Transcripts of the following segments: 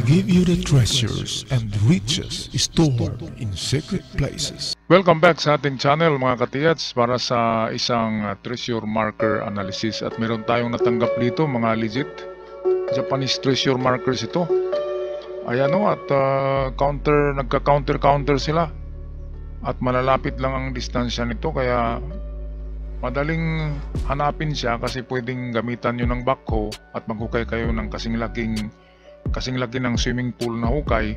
give you the treasures and riches stored in secret places. Welcome back sa ating channel mga katiyats para sa isang treasure marker analysis. At meron tayong natanggap dito mga legit Japanese treasure markers ito. Ayan o, at nagka-counter sila. At malalapit lang ang distansya nito kaya madaling hanapin siya kasi pwedeng gamitan nyo ng backhoe at maghukay kayo ng kasing laki ng swimming pool na hukay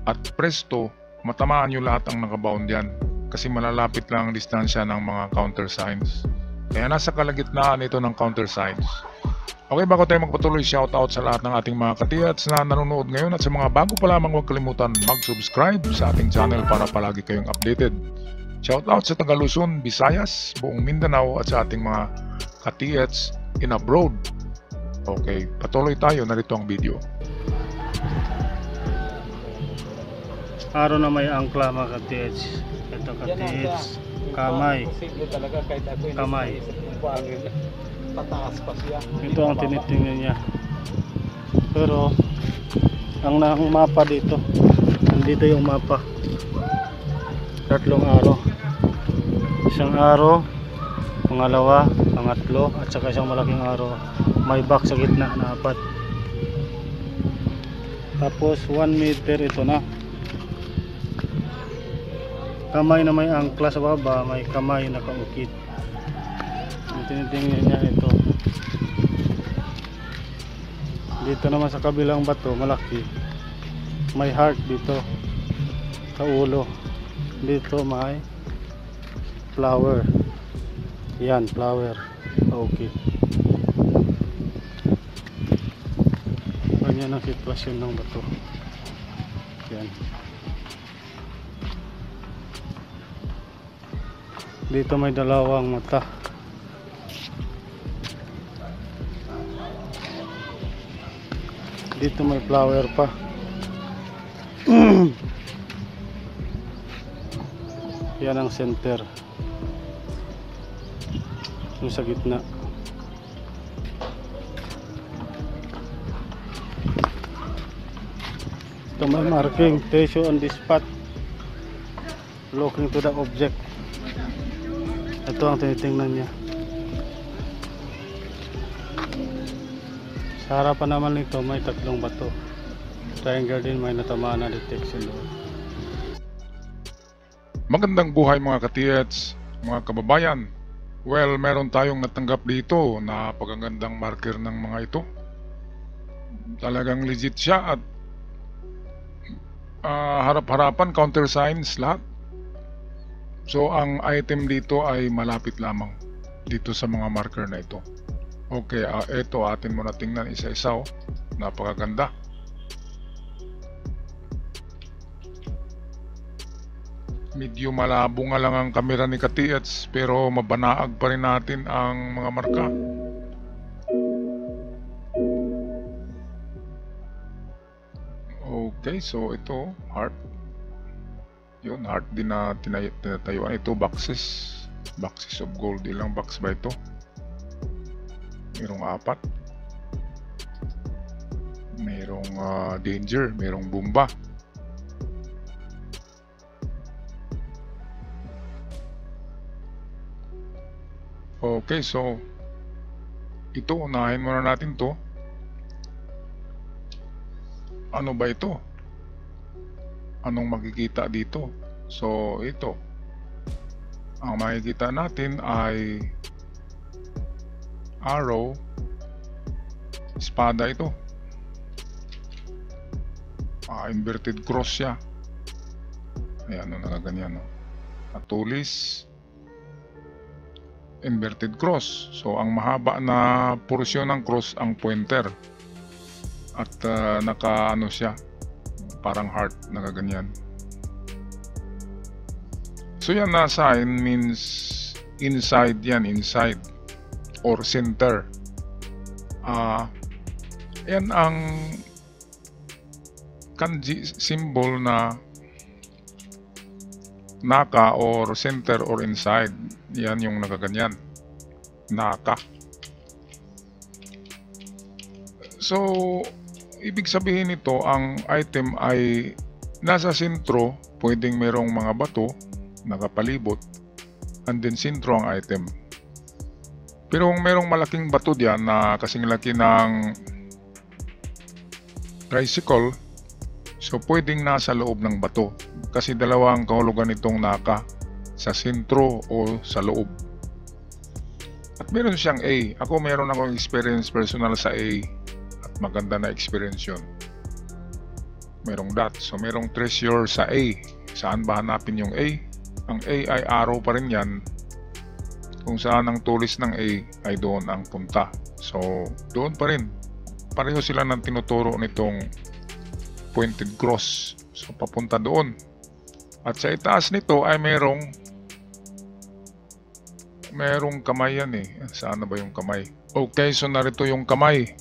at presto matamaan nyo lahat ang nakabound yan kasi malalapit lang ang distansya ng mga counter signs. Kaya nasa kalagitnaan ito ng counter signs. Okay, bago tayo magpatuloy, shoutout sa lahat ng ating mga katiyats na nanonood ngayon at sa mga bago pa lamang huwag kalimutan mag-subscribe sa ating channel para palagi kayong updated. Shoutout sa taga Luzon, Visayas, buong Mindanao at sa ating mga katiyats in abroad. Okay, patuloy tayo, narito ang video. Araw na may angkla mga katits. Ito katits, kamay. Kamay. Ito ang tinitingnan niya. Pero ang mapa dito, nandito yung mapa. Tatlong araw. Isang araw, pangalawa, pangatlo, at saka isang malaking araw. May box sa gitna na 4. Tapos 1 meter ito na. Kamay na may angkla sa baba, may kamay na kaukit. Ang tinitingnan niya ito. Dito naman sa kabilang bato, malaki. May heart dito sa ulo. Dito may flower. Yan, flower. Okay. Ganyan ang sitwasyon ng bato. Yan. Dito may dalawang mata. Dito may flower pa. Yan ang center. Yung sa gitna. Ito may marking, treasure on this spot. Looking to the object. Ito ang tinitingnan niya. Sa harapan naman nito may tatlong bato. Triangle din, may natamaan na detection doon. Magandang buhay mga katiyats, mga kababayan. Well, meron tayong natanggap dito na pagagandang marker ng mga ito. Talagang legit siya at harap-harapan, counter signs lahat. So ang item dito ay malapit lamang dito sa mga marker na ito. Okay, ito atin muna tingnan isa-isa. Napakaganda. Medyo malabo nga lang ang kamera ni Katiyats pero mabanaag pa rin natin ang mga marka. Okay, so ito heart. Yun, heart din na tinatayuan. Ito boxes of gold. Ilang box ba ito? Merong 4. Merong danger, merong bomba. Okay, so ito, unahin muna natin to. Ano ba ito? Anong makikita dito? So ito, ang makikita natin ay arrow, espada ito. Inverted cross siya. Ayan, nakaganyan. Atulis, inverted cross. So ang mahaba na porsyon ng cross ang pointer. At naka siya, parang heart, nakaganyan. So yan na sign means inside yan, inside or center. Yan ang kanji symbol na naka or center or inside. Yan yung nakaganyan, naka. So ibig sabihin nito, ang item ay nasa sentro, pwedeng merong mga bato nakapalibot, and then sentro ang item. Pero kung merong malaking bato diyan na kasing laki ng tricycle, so pwedeng nasa loob ng bato kasi dalawang kahulugan itong naka, sa sentro o sa loob. At meron siyang A. Ako meron akong experience personal sa A at maganda na experience yun. Merong dot, so merong treasure sa A. Saan ba hanapin yung A? Ang A ay arrow pa rin yan. Kung saan ang tulis ng A ay doon ang punta. So doon pa rin. Pareho sila ng tinuturo nitong pointed cross. So papunta doon. At sa itaas nito ay merong kamay yan eh. Saan na ba yung kamay? Okay, so narito yung kamay.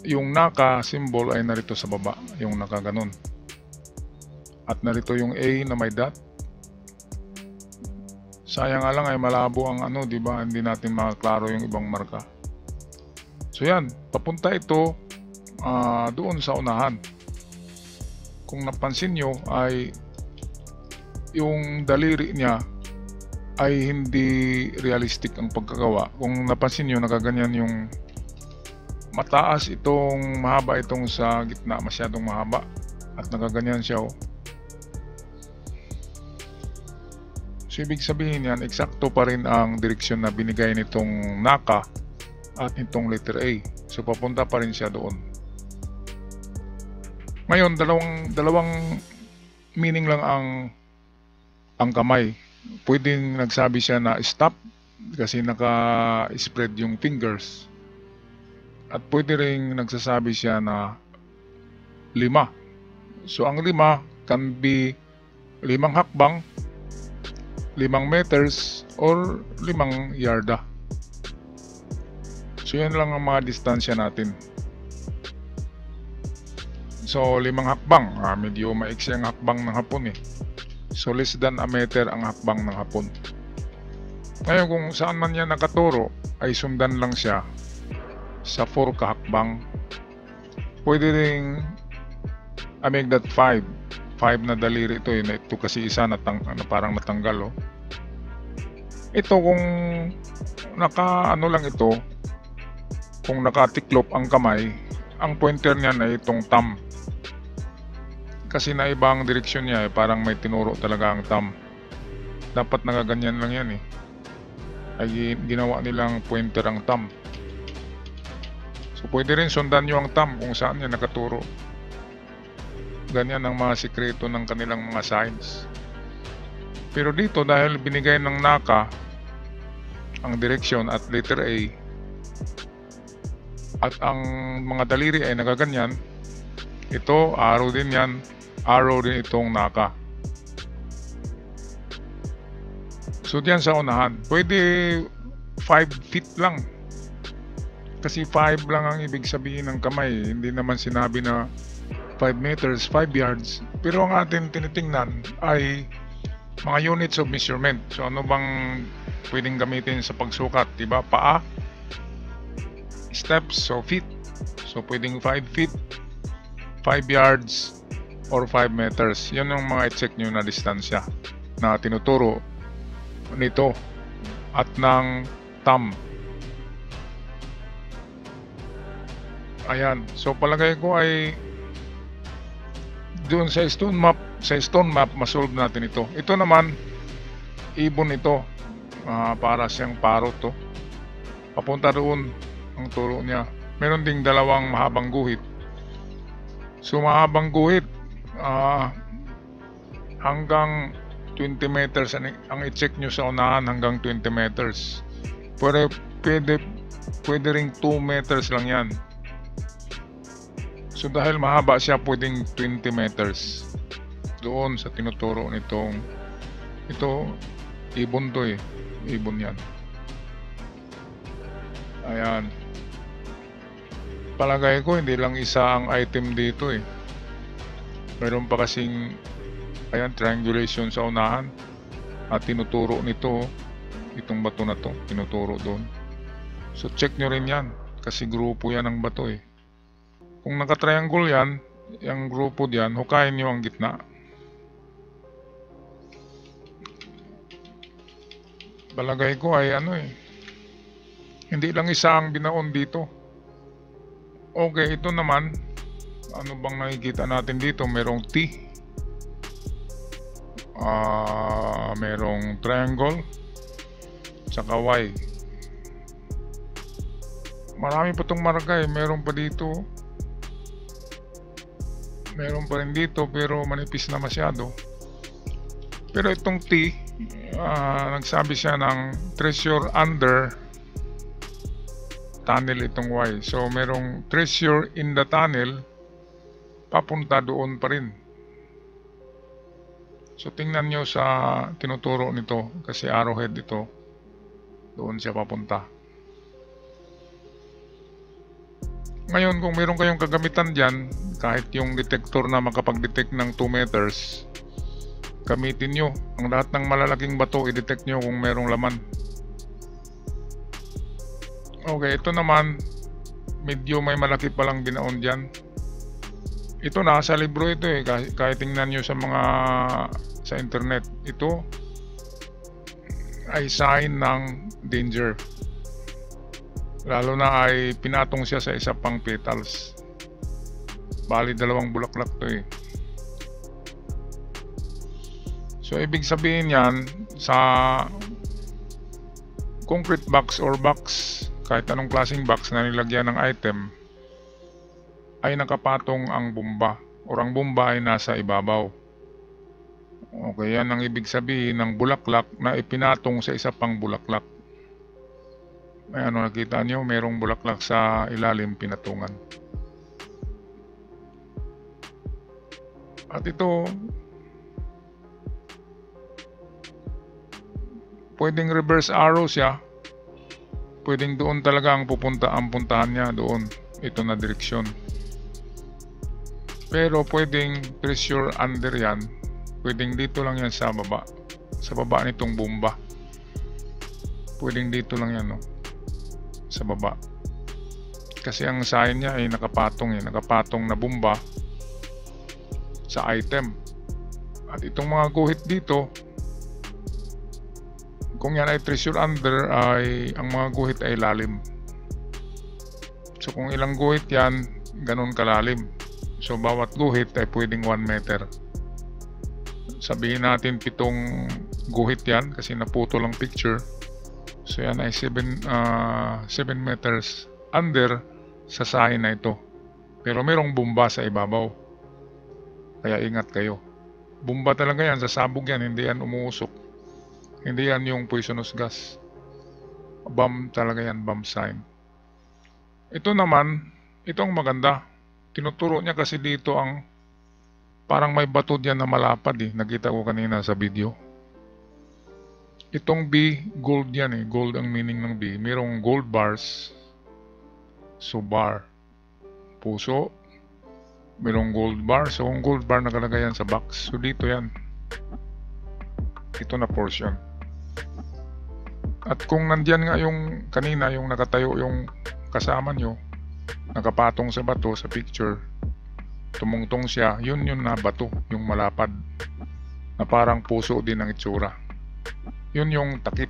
Yung naka symbol ay narito sa baba. Yung naka ganun. At narito yung A na may dot. Sayang nga lang ay malabo ang di ba? Hindi natin makaklaro yung ibang marka. So yan, papunta ito doon sa unahan. Kung napansin nyo ay yung daliri niya ay hindi realistic ang pagkagawa. Kung napansin nyo, nakaganyan yung mataas itong mahaba itong sa gitna, masyadong mahaba at nakaganyan siya So ibig sabihin yan, eksakto pa rin ang direksyon na binigay nitong naka at itong letter A. So papunta pa rin siya doon. Ngayon, dalawang meaning lang ang kamay. Pwedeng nagsabi siya na stop kasi naka-spread yung fingers. At pwede rin nagsasabi siya na 5. So ang 5 can be 5 hakbang, 5 meters, or 5 yarda. So yan lang ang mga distansya natin. So 5 hakbang, medyo maiksi ang hakbang ng hapon eh. So less than a meter ang hakbang ng hapon. Ngayon kung saan man yan nakaturo, ay sundan lang siya sa 4 kahakbang. Pwede ring make that 5 na daliri ito eh. Ito kasi isa na parang natanggal Ito kung lang ito, kung nakatiklop ang kamay, ang pointer niyan ay itong thumb. Kasi na ibang direksyon niya parang may tinuro talaga ang thumb. Dapat nagaganyan lang yan ay ginawa nilang pointer ang thumb. So pwede rin sundan nyo ang thumb kung saan niya nakaturo. Ganyan ang mga sikreto ng kanilang mga signs. Pero dito dahil binigay ng naka ang direksyon at letter A at ang mga daliri ay nagaganyan, ito arrow din yan, arrow din itong naka. So diyan sa unahan, pwede 5 feet lang. Kasi 5 lang ang ibig sabihin ng kamay. Hindi naman sinabi na 5 meters, 5 yards. Pero ang atin tinitingnan ay mga units of measurement. So ano bang pwedeng gamitin sa pagsukat? Diba? Paa, steps, so feet. So pwedeng 5 feet, 5 yards, or 5 meters. Yan ang mga i-check nyo na distansya na tinuturo nito at ng thumb. Ayan. So palagay ko ay doon sa stone map masolve natin ito. Ito naman ibon ito, para siyang parrot papunta doon ang turo niya. Meron ding dalawang mahabang guhit. So mahabang guhit hanggang 20 meters ang i-check nyo sa unahan, hanggang 20 meters. Pwede ring 2 meters lang yan. So dahil mahaba siya, pwedeng 20 meters doon sa tinuturo nitong ito. Ibon to ibon yan. Ayan, palagay ko hindi lang isa ang item dito meron pa kasing triangulation sa unahan at tinuturo nito itong bato na to, tinuturo doon. So check nyo rin yan kasi grupo yan ng bato Kung naka-triangle yan, yung grupo diyan, hukayin nyo ang gitna. Balagay ko ay hindi lang isa ang binaon dito. Okay, ito naman, ano bang nakikita natin dito? Merong T, merong triangle, tsaka Y. Marami pa itong marka eh. Meron pa dito, meron pa rin dito, pero manipis na masyado. Pero itong T, nagsabi siya ng treasure under tunnel itong Y. So merong treasure in the tunnel, papunta doon pa rin. So tingnan nyo sa tinuturo nito, kasi arrowhead ito, doon siya papunta. Ngayon, kung meron kayong kagamitan dyan, kahit yung detector na makapag-detect ng 2 meters, gamitin nyo. Ang lahat ng malalaking bato, i-detect nyo kung merong laman. Okay, ito naman, medyo may malaki palang binaon dyan. Ito nasa libro ito eh, kahit tingnan nyo sa internet. Ito ay sign ng danger. Lalo na ay pinatong siya sa isa pang petals. Bali 2 bulaklak to eh. So ibig sabihin yan, sa concrete box or box, kahit anong klaseng box na nilagyan ng item, ay nakapatong ang bomba, or ang bomba ay nasa ibabaw. Okay, yan ang ibig sabihin ng bulaklak na ipinatong sa isa pang bulaklak. May nakita nyo, merong bulaklak sa ilalim pinatungan. At ito, pwedeng reverse arrow siya. Pwedeng doon talaga ang puntahan niya doon. Ito na direksyon. Pero pwedeng treasure under yan. Pwedeng dito lang yan sa baba. Sa baba nitong bomba. Pwedeng dito lang yan, no? Sa baba. Kasi ang sign niya ay nakapatong na bomba sa item. At itong mga guhit dito, kung yan ay treasure under, ay ang mga guhit ay lalim. So kung ilang guhit yan, ganun kalalim. So bawat guhit ay pwedeng 1 meter. Sabihin natin 7 guhit yan kasi naputol ang picture. So yan ay 7 meters under sa sign na ito. Pero merong bomba sa ibabaw. Kaya ingat kayo. Bomba talaga yan, sasabog yan, hindi yan umuusok. Hindi yan yung poisonous gas. Bomb talaga yan, bomb sign. Ito naman, ito ang maganda. Tinuturo niya kasi dito ang parang may bato diyan na malapad eh. Nakita ko kanina sa video. Itong B, gold yan eh. Gold ang meaning ng B. Mayroong gold bars. So bar. Puso. Mayroong gold bar. So ang gold bar nakalagay yan sa box. So dito yan. Ito na portion. At kung nandyan nga yung kanina, yung nakatayo yung kasama nyo, nakapatong sa bato sa picture, tumungtong siya, yun na bato, yung malapad. Na parang puso din ang itsura. Yun yung takip.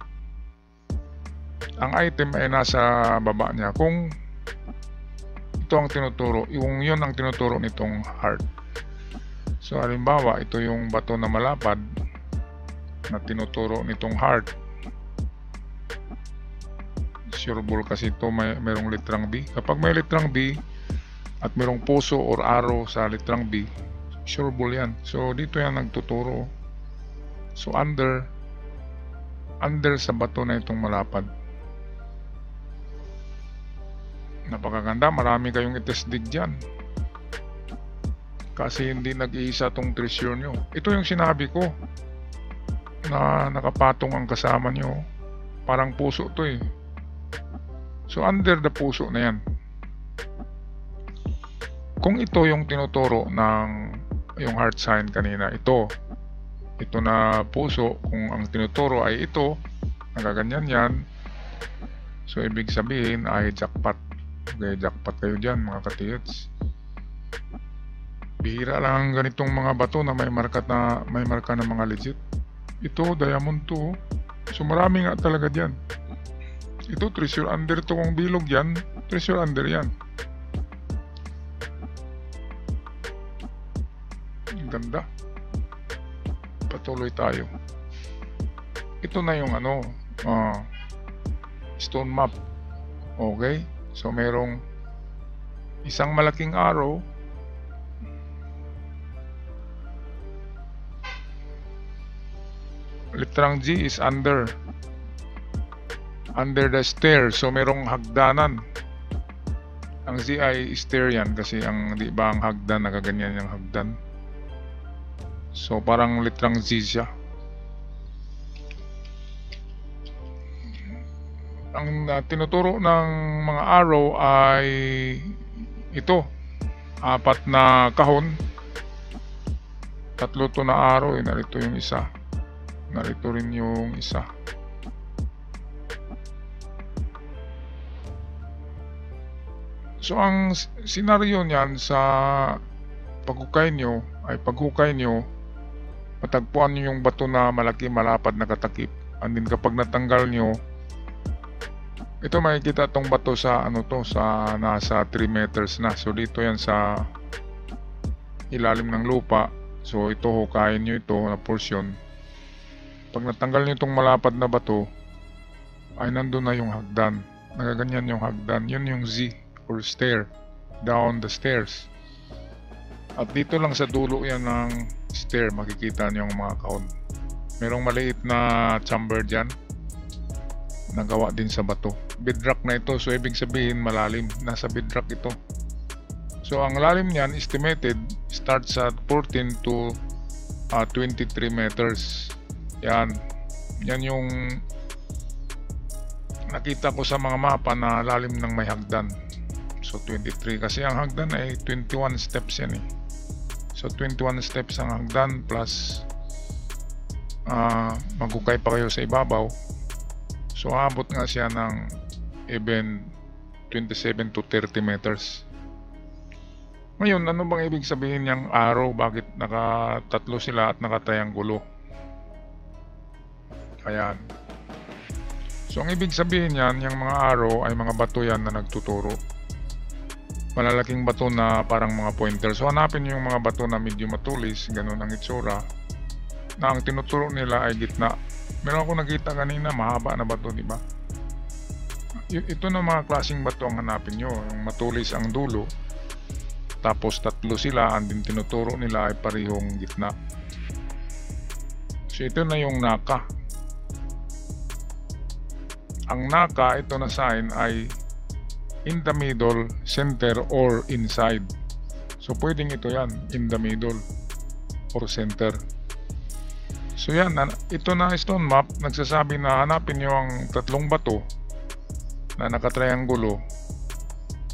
Ang item ay nasa baba niya. Kung ito ang tinuturo, yung yun ang tinuturo nitong heart. So halimbawa, ito yung bato na malapad na tinuturo nitong heart. Sure ball kasi ito mayroong litrang B. Kapag may litrang B at mayroong puso or arrow sa litrang B, sure ball yan. So dito yan nagtuturo. So under sa bato na itong malapad. Napakaganda, marami kayong itestig dyan. Kasi hindi nag-iisa tong treasure nyo. Ito yung sinabi ko na nakapatong ang kasama nyo. Parang puso to eh. So under the puso na yan. Kung ito yung tinuturo ng yung heart sign kanina, ito na puso, kung ang tinuturo ay ito, nagaganyan yan, so ibig sabihin ay jackpot. Okay, jackpot kayo dyan mga katiyats. Bihira lang ang ganitong mga bato na may marka ng mga legit. Ito, diamond to. So marami nga talaga diyan. Ito, treasure under to. Kung bilog yan, treasure under yan. Ang ganda. Patuloy tayo. Ito na yung stone map. Okay? So merong isang malaking arrow. Literang G is under the stair. So merong hagdanan. Ang Z ay stair yan kasi ang di ba ang hagdan nakaganyan yung hagdan. So parang literang Z siya. Ang tinuturo ng mga arrow ay ito. 4 na kahon. 3 to na arrow. Narito yung isa. Narito rin yung isa. So ang senaryo niyan sa paghukay nyo ay matagpuan nyo yung bato na malaki, malapad, nakatakip. And then kapag natanggal nyo, ito makikita tong bato sa sa nasa 3 meters na. So dito yan sa ilalim ng lupa. So ito hukayin nyo ito na portion. Pag natanggal nyo itong malapad na bato, ay nandun na yung hagdan. Nagaganyan yung hagdan. Yun yung Z or stair. Down the stairs. At dito lang sa dulo yan ng stair, makikita nyo yung mga kahon. Merong maliit na chamber dyan. Nagawa din sa bato. Bedrock na ito. So ibig sabihin malalim. Nasa bedrock ito. So ang lalim niyan estimated starts at 14 to 23 meters. Yan yung nakita ko sa mga mapa na lalim ng may hagdan. So 23 kasi ang hagdan ay 21 steps yan eh. So 21 steps ang hagdan plus maghukay pa kayo sa ibabaw. So abot nga siya ng even 27 to 30 meters. Ngayon, ano bang ibig sabihin niyang arrow? Bakit nakatatlo sila at nakatriangulo? Ayan. So ang ibig sabihin yan, yung mga arrow ay mga bato yan na nagtuturo. Malalaking bato na parang mga pointer. So hanapin nyo yung mga bato na medyo matulis, ganun ang itsura, na ang tinuturo nila ay gitna. Meron ako nakita kanina, mahaba na bato, di ba? Ito na mga klaseng bato ang hanapin nyo. Yung matulis ang dulo, tapos tatlo sila, and din tinuturo nila ay parehong gitna. So ito na yung naka. Ang naka, ito na sign ay in the middle, center, or inside. So pwedeng ito yan, in the middle or center. So yan, ito na stone map, nagsasabi na hanapin nyo ang tatlong bato na nakatriangulo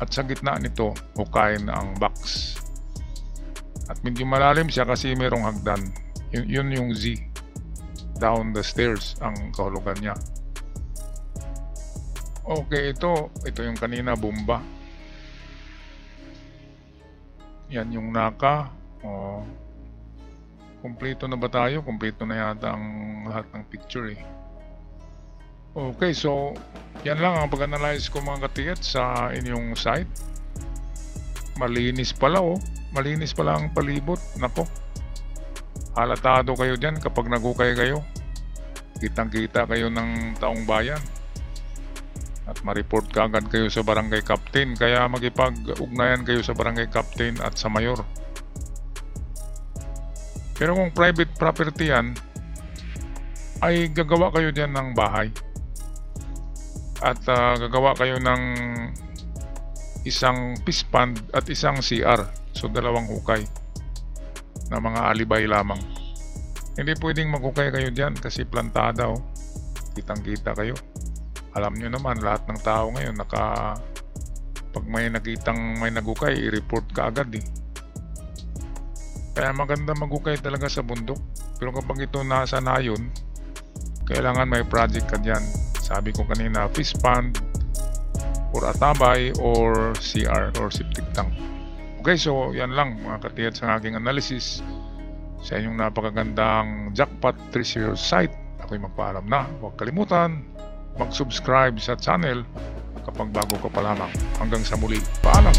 at sa gitna nito, hukayin na ang box. At medyo malalim siya kasi mayroong hagdan. Yun yung Z. Down the stairs ang kahulugan niya. Okay, ito yung kanina, bomba. Yan yung naka. Kompleto na ba tayo? Kompleto na yata ang lahat ng picture eh. Okay, so yan lang ang pag-analyze ko mga katiyat sa inyong site. Malinis pala oh. Malinis pala ang palibot. Nako. Halatado kayo dyan kapag nagukay kayo. Kitang-kita kayo ng taong bayan. At ma-report kaagad kayo sa barangay captain. Kaya magipag-ugnayan kayo sa barangay captain at sa mayor. Pero kung private property yan, ay gagawa kayo dyan ng bahay. At gagawa kayo ng isang fish pond at isang CR. So dalawang hukay na mga alibay lamang. Hindi pwedeng maghukay kayo dyan kasi plantada oh. Kitang-kita kayo. Alam nyo naman, lahat ng tao ngayon pag may nakitang may naghukay, i-report ka agad eh. Kaya maganda maghukay talaga sa bundok. Pero kapag ito nasa nayon, kailangan may project ka dyan. Sabi ko kanina, fish pond or atabay or CR or septic tank. Okay, so yan lang mga katiyat sa aking analysis sa inyong napakagandang Jackpot 3-0 site. Ako'y magpaalam na. Huwag kalimutan mag-subscribe sa channel kapag bago ka pa lamang. Hanggang sa muli, paalam!